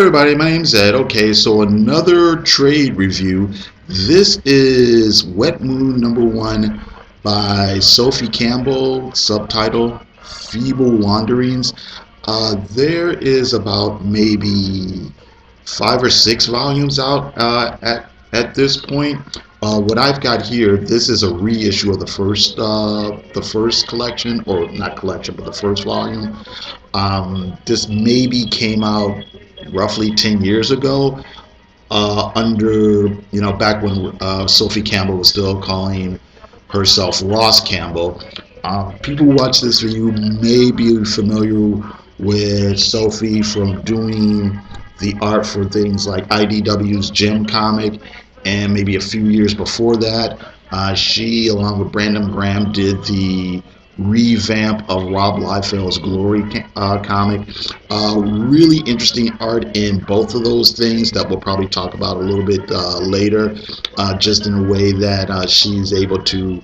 Everybody, my name's Ed. Okay, so another trade review. This is Wet Moon #1 by Sophie Campbell, subtitle Feeble Wanderings. There is about maybe 5 or 6 volumes out at this point. What I've got here, this is a reissue of the first collection, or not collection, but the first volume. This maybe came out roughly 10 years ago, under, back when Sophie Campbell was still calling herself Ross Campbell. People who watch this review may be familiar with Sophie from doing the art for things like IDW's Gem comic, and maybe a few years before that, she, along with Brandon Graham, did the revamp of Rob Liefeld's Glory comic. Really interesting art in both of those things that we'll probably talk about a little bit later, just in a way that she's able to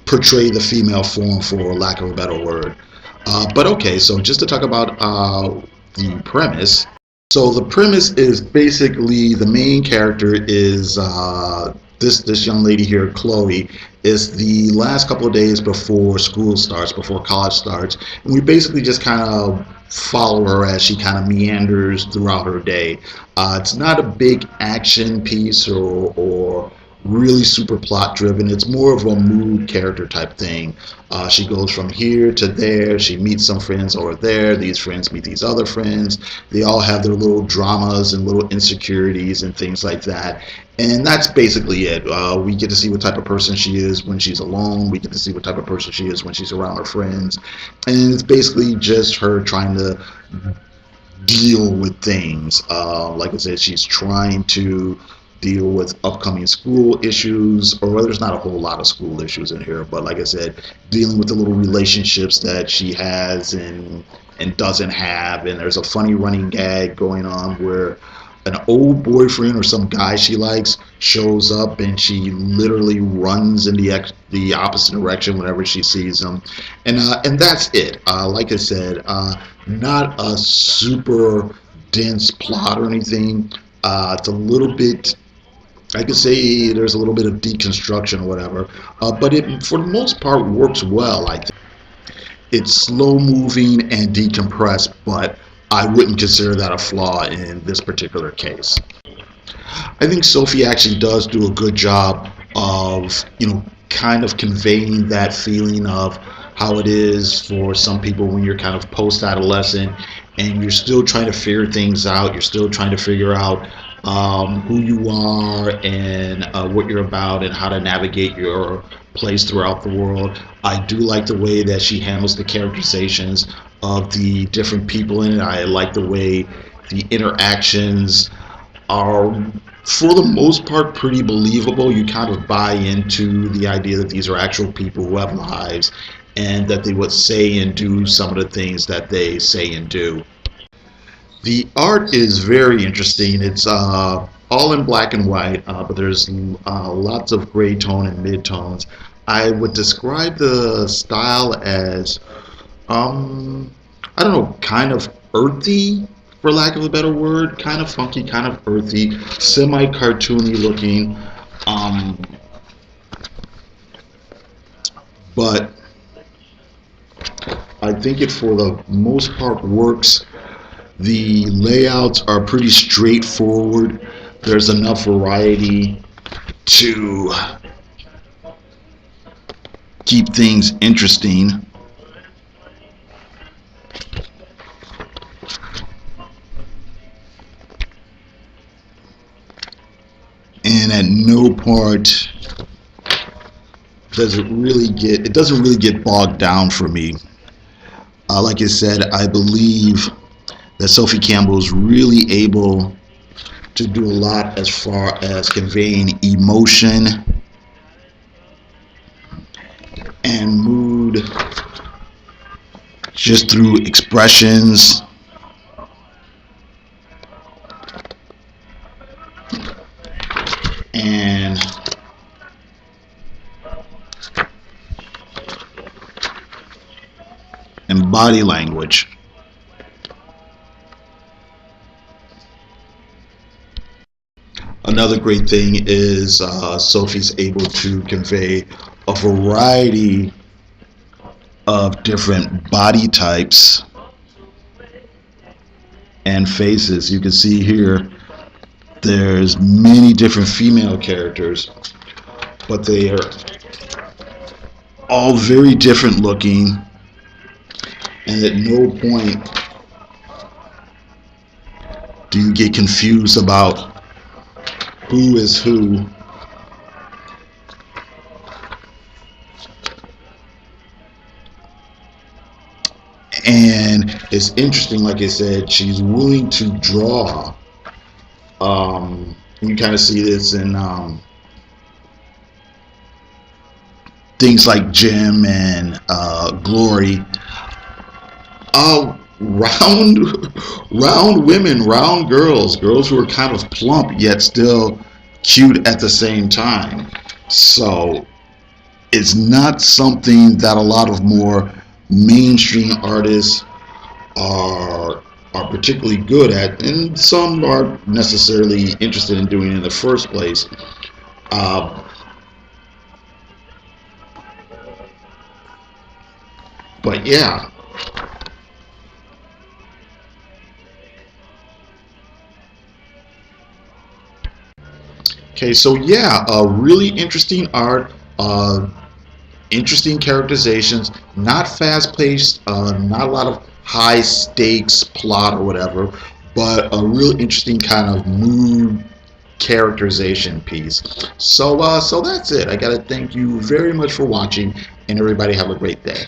portray the female form, for lack of a better word. But okay, so just to talk about the premise. So the premise is basically the main character is this young lady here, Chloe. Is the last couple of days before school starts, before college starts, and we basically just kind of follow her as she kind of meanders throughout her day. It's not a big action piece or really super plot driven. It's more of a mood character type thing. She goes from here to there. She meets some friends over there. These friends meet these other friends. They all have their little dramas and little insecurities and things like that. And that's basically it. We get to see what type of person she is when she's alone. We get to see what type of person she is when she's around her friends. And it's basically just her trying to deal with things. Like I said, she's trying to deal with upcoming school issues, or there's not a whole lot of school issues in here, but like I said, dealing with the little relationships that she has and doesn't have. And there's a funny running gag going on where an old boyfriend or some guy she likes shows up, and she literally runs in the opposite direction whenever she sees him, and that's it. Like I said, not a super dense plot or anything. It's a little bit, I could say there's a little bit of deconstruction or whatever, but it, for the most part, works well. I think it's slow moving and decompressed, but I wouldn't consider that a flaw in this particular case. I think Sophie actually does do a good job of, kind of conveying that feeling of how it is for some people when you're kind of post-adolescent and you're still trying to figure things out. You're still trying to figure out who you are and what you're about and how to navigate your place throughout the world. I do like the way that she handles the characterizations of the different people in it. I like the way the interactions are, for the most part, pretty believable. You kind of buy into the idea that these are actual people who have lives and that they would say and do some of the things that they say and do. The art is very interesting. It's all in black and white, but there's lots of gray tone and mid-tones. I would describe the style as, I don't know, kind of earthy, for lack of a better word, kind of funky, kind of earthy, semi-cartoony looking, but I think it for the most part works. The layouts are pretty straightforward. There's enough variety to keep things interesting. And at no part does it doesn't really get bogged down for me. Like I said, I believe that Sophie Campbell is really able to do a lot as far as conveying emotion and mood just through expressions and body language. Another great thing is Sophie's able to convey a variety of different body types and faces. You can see here there's many different female characters, but they are all very different looking, and at no point do you get confused about who is who. And it's interesting, like I said, she's willing to draw. You kind of see this in things like Jim and Glory. Round, round women, round girls who are kind of plump yet still cute at the same time. So it's not something that a lot of more mainstream artists are particularly good at, and some aren't necessarily interested in doing it in the first place. But yeah. Okay, so yeah, really interesting art, interesting characterizations, not fast-paced, not a lot of high-stakes plot or whatever, but a real interesting kind of mood characterization piece. So that's it. I gotta thank you very much for watching, and everybody have a great day.